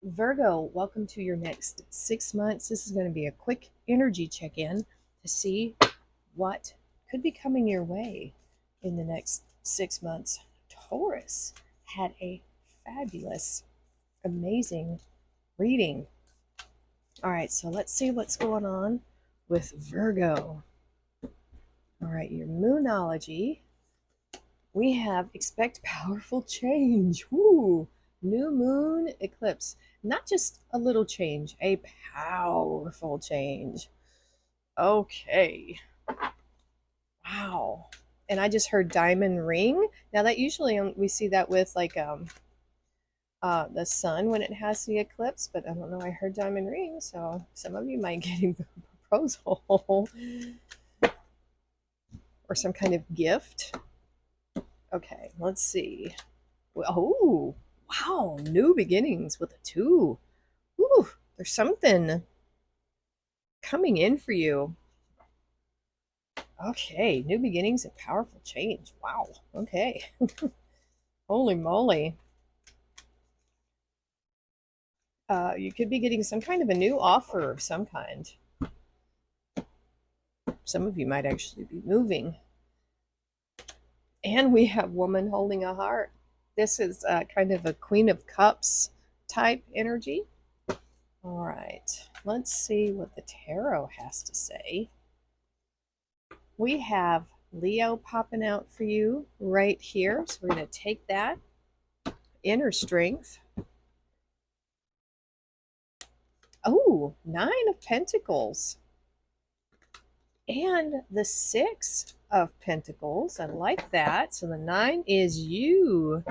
Virgo, welcome to your next 6 months. This is going to be a quick energy check in to see what could be coming your way in the next 6 months. Taurus had a fabulous, amazing reading. All right, so let's see what's going on with Virgo. All right, your moonology. We have expect powerful change. Woo! New moon eclipse. Not just a little change, a powerful change. Okay. Wow. And I just heard diamond ring. Now that usually we see that with like the sun when it has the eclipse, but I don't know. I heard diamond ring, so some of you might get a proposal or some kind of gift. Okay, let's see. Oh, wow, new beginnings with a two. Ooh, there's something coming in for you. Okay, new beginnings and powerful change. Wow. Okay. Holy moly. You could be getting some kind of a new offer of some kind. Some of you might actually be moving. And we have woman holding a heart. This is kind of a Queen of Cups type energy. All right, let's see what the tarot has to say. We have Leo popping out for you right here. So we're going to take that. Inner strength. Oh, Nine of Pentacles. And the Six of Pentacles. I like that. So the nine is you,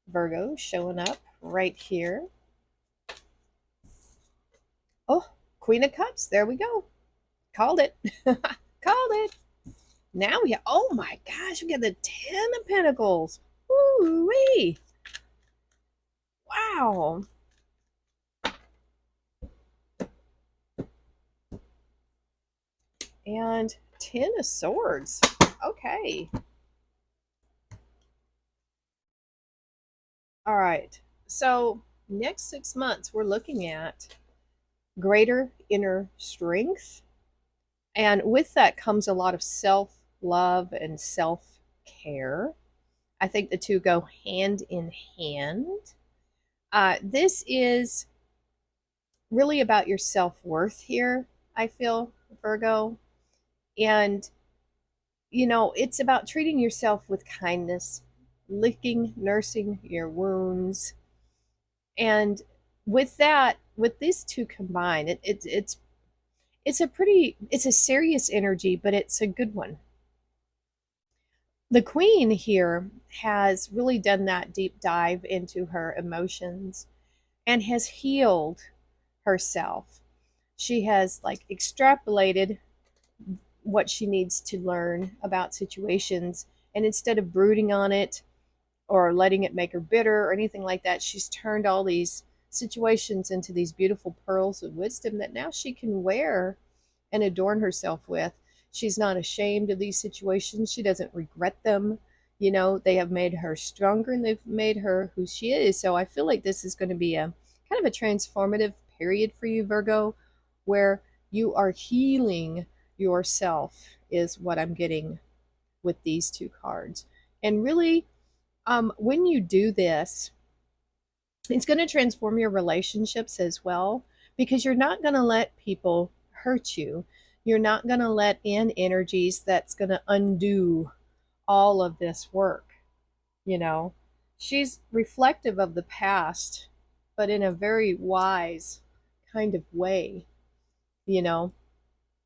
Virgo, showing up right here. Oh, Queen of Cups. There we go. Called it. Called it. Now we have, oh my gosh, we got the Ten of Pentacles. Woo-wee. Wow. And Ten of Swords. Okay. All right. So next 6 months, we're looking at greater inner strength. And with that comes a lot of self love and self care. I think the two go hand in hand. This is really about your self worth here, I feel, Virgo. And, it's about treating yourself with kindness, licking, nursing your wounds. And with that, with these two combined, it's a serious energy, but it's a good one. The queen here has really done that deep dive into her emotions and has healed herself. She has like extrapolated what she needs to learn about situations, and instead of brooding on it or letting it make her bitter or anything like that, she's turned all these situations into these beautiful pearls of wisdom that now she can wear and adorn herself with. She's not ashamed of these situations. She doesn't regret them. They have made her stronger and they've made her who she is. So I feel like this is going to be a kind of a transformative period for you, Virgo, where you are healing yourself, is what I'm getting with these two cards. And really, when you do this, it's going to transform your relationships as well, because you're not going to let people hurt you. You're not going to let in energies that's going to undo all of this work. You know, she's reflective of the past, but in a very wise kind of way. You know,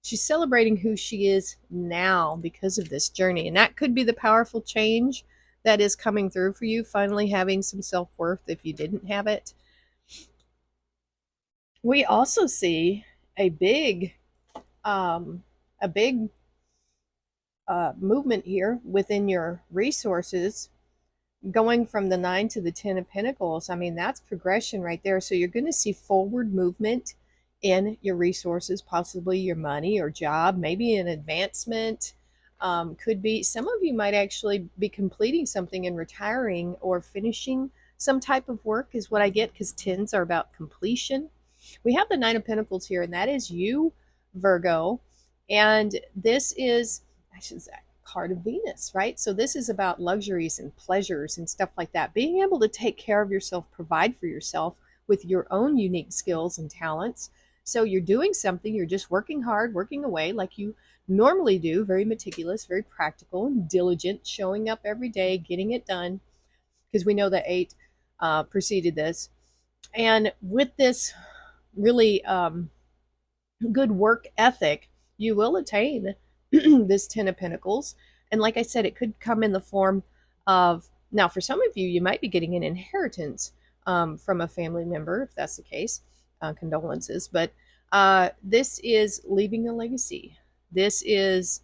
she's celebrating who she is now because of this journey. And that could be the powerful change that is coming through for you, finally having some self-worth if you didn't have it. We also see a big um, a big movement here within your resources, going from the nine to the 10 of pentacles. I mean, that's progression right there. So you're going to see forward movement in your resources, possibly your money or job, maybe an advancement. Could be some of you might actually be completing something and retiring or finishing some type of work is what I get, because tens are about completion. We have the Nine of Pentacles here, and that is you, Virgo. And this is, I should say, card of Venus, right? So this is about luxuries and pleasures and stuff like that. Being able to take care of yourself, provide for yourself with your own unique skills and talents. So you're doing something, you're just working hard, working away like you normally do, very meticulous, very practical and diligent, showing up every day, getting it done, because we know that eight preceded this. And with this really good work ethic, you will attain this Ten of Pentacles. And like I said, it could come in the form of, now for some of you, you might be getting an inheritance from a family member, if that's the case. Condolences. But this is leaving a legacy. This is,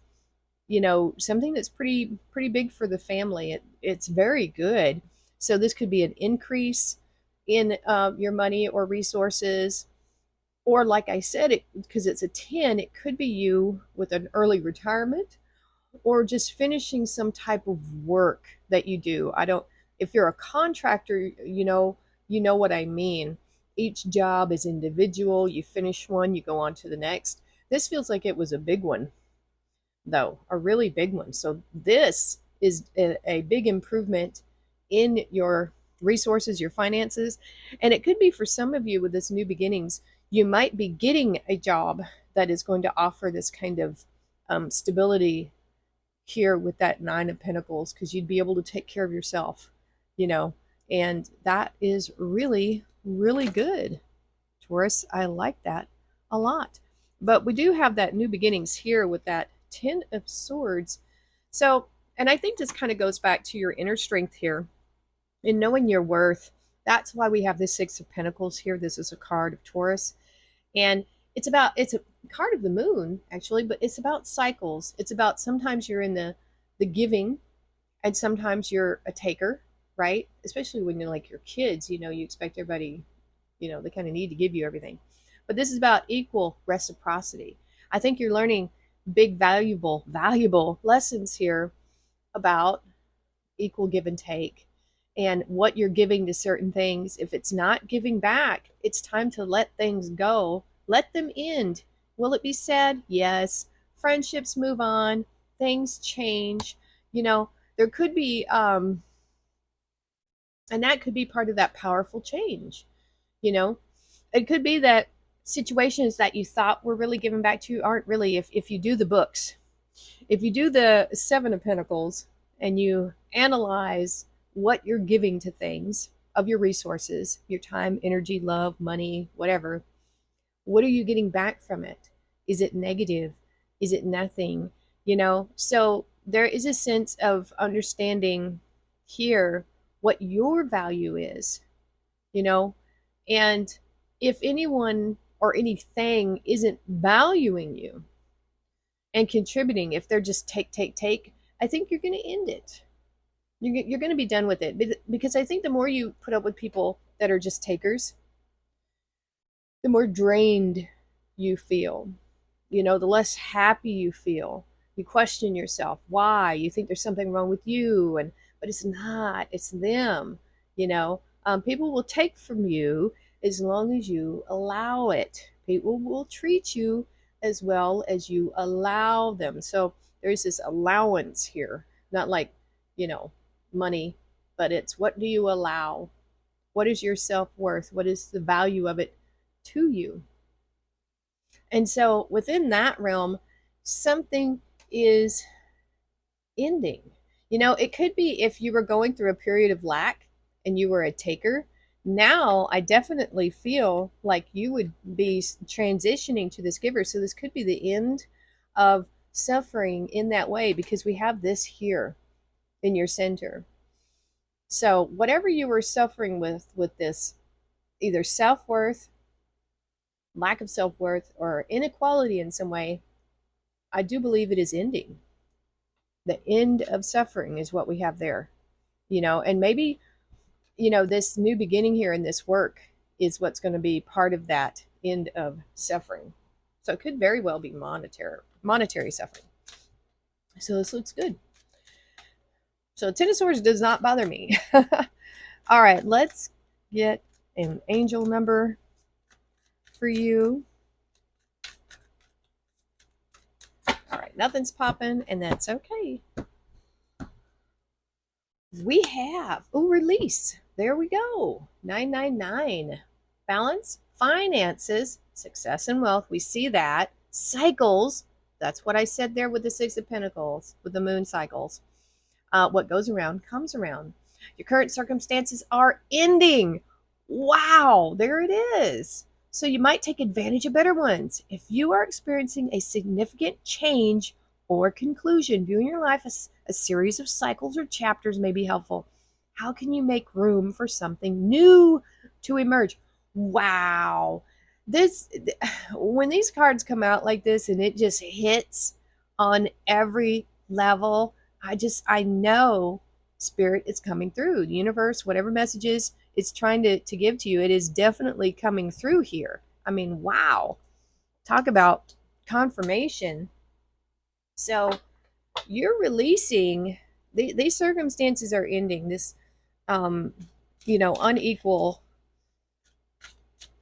you know, something that's pretty big for the family. It's very good. So this could be an increase in your money or resources, or like I said, because it's a 10, it could be you with an early retirement or just finishing some type of work that you do. I don't, if you're a contractor, you know what I mean. Each job is individual. You finish one, you go on to the next. This feels like it was a big one, though, a really big one. So this is a big improvement in your resources, your finances. And it could be for some of you with this new beginnings, you might be getting a job that is going to offer this kind of stability here with that Nine of Pentacles, because you'd be able to take care of yourself, you know, and that is really, really good. Taurus, I like that a lot. But we do have that new beginnings here with that Ten of Swords. So, and I think this kind of goes back to your inner strength here in knowing your worth. That's why we have this Six of Pentacles here. This is a card of Taurus. And it's a card of the moon, actually, but it's about cycles. It's about sometimes you're in the giving and sometimes you're a taker, right? Especially when you're like your kids, you know, you expect everybody, you know, they kind of need to give you everything. But this is about equal reciprocity. I think you're learning big, valuable lessons here about equal give and take and what you're giving to certain things. If it's not giving back, it's time to let things go. Let them end. Will it be sad? Yes. Friendships move on. Things change. You know, there could be, and that could be part of that powerful change. You know, it could be that situations that you thought were really given back to you aren't really. If you do the books, if you do the Seven of Pentacles and you analyze what you're giving to things of your resources, your time, energy, love, money, whatever, what are you getting back from it? Is it negative? Is it nothing? You know, so there is a sense of understanding here what your value is, you know, and if anyone or anything isn't valuing you and contributing, if they're just take, I think you're going to end it. You're going to be done with it, because I think the more you put up with people that are just takers, the more drained you feel. You know, the less happy you feel. You question yourself why. You think there's something wrong with you, but it's not. It's them. You know, people will take from you as long as you allow it. People will treat you as well as you allow them. So there's this allowance here, not like, you know, money, but it's what do you allow? What is your self-worth? What is the value of it to you? And so within that realm, something is ending. You know, it could be if you were going through a period of lack and you were a taker. Now I definitely feel like you would be transitioning to this giver. So this could be the end of suffering in that way, because we have this here in your center. So whatever you were suffering with this, either self-worth, lack of self-worth, or inequality in some way, I do believe it is ending. The end of suffering is what we have there, you know, and maybe, you know, this new beginning here in this work is what's going to be part of that end of suffering. So it could very well be monetary suffering. So this looks good. So Ten of Swords does not bother me. All right, let's get an angel number for you. All right, nothing's popping, and that's okay. We have, release. There we go. 999. Balance, finances, success and wealth. We see that. Cycles. That's what I said there with the Six of Pentacles, with the moon cycles. What goes around comes around. Your current circumstances are ending. Wow, there it is. So you might take advantage of better ones. If you are experiencing a significant change or conclusion, viewing your life as a series of cycles or chapters may be helpful. How can you make room for something new to emerge? Wow. This, when these cards come out like this and it just hits on every level, I know spirit is coming through. The universe, whatever messages it's trying to give to you, it is definitely coming through here. I mean, wow. Talk about confirmation. So you're releasing, these circumstances are ending. This, unequal,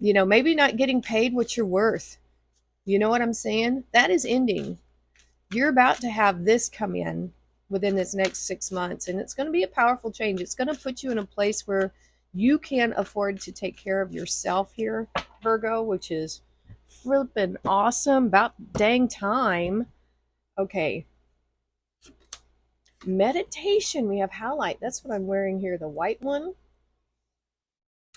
maybe not getting paid what you're worth. You know what I'm saying? That is ending. You're about to have this come in within this next 6 months, and it's going to be a powerful change. It's going to put you in a place where you can afford to take care of yourself here, Virgo, which is flipping awesome. About dang time. Okay. Meditation. We have Howlite. That's what I'm wearing here, the white one.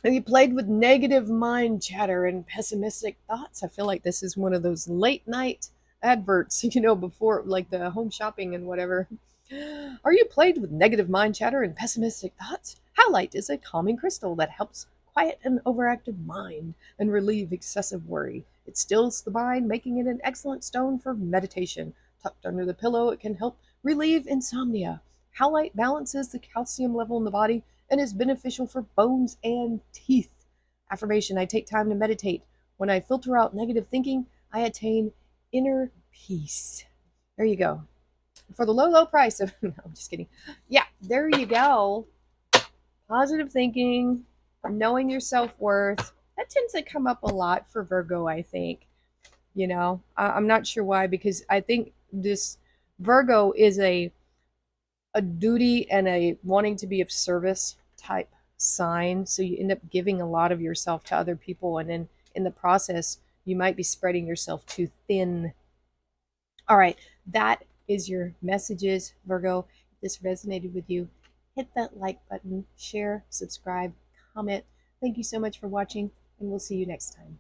And you played with negative mind chatter and pessimistic thoughts. I feel like this is one of those late night adverts, before like the home shopping and whatever. Are you plagued with negative mind chatter and pessimistic thoughts? Howlite is a calming crystal that helps quiet an overactive mind and relieve excessive worry. It stills the mind, making it an excellent stone for meditation. Tucked under the pillow, it can help relieve insomnia. Howlite balances the calcium level in the body and is beneficial for bones and teeth. Affirmation: I take time to meditate. When I filter out negative thinking, I attain inner peace. There you go. For the low, low price of, no, I'm just kidding. Yeah, there you go. Positive thinking, knowing your self-worth. That tends to come up a lot for Virgo, I think. I'm not sure why, because I think this Virgo is a duty and a wanting to be of service type sign. So you end up giving a lot of yourself to other people, and then in the process, you might be spreading yourself too thin. All right, that is your messages, Virgo. If this resonated with you, hit that like button, share, subscribe, comment. Thank you so much for watching, and we'll see you next time.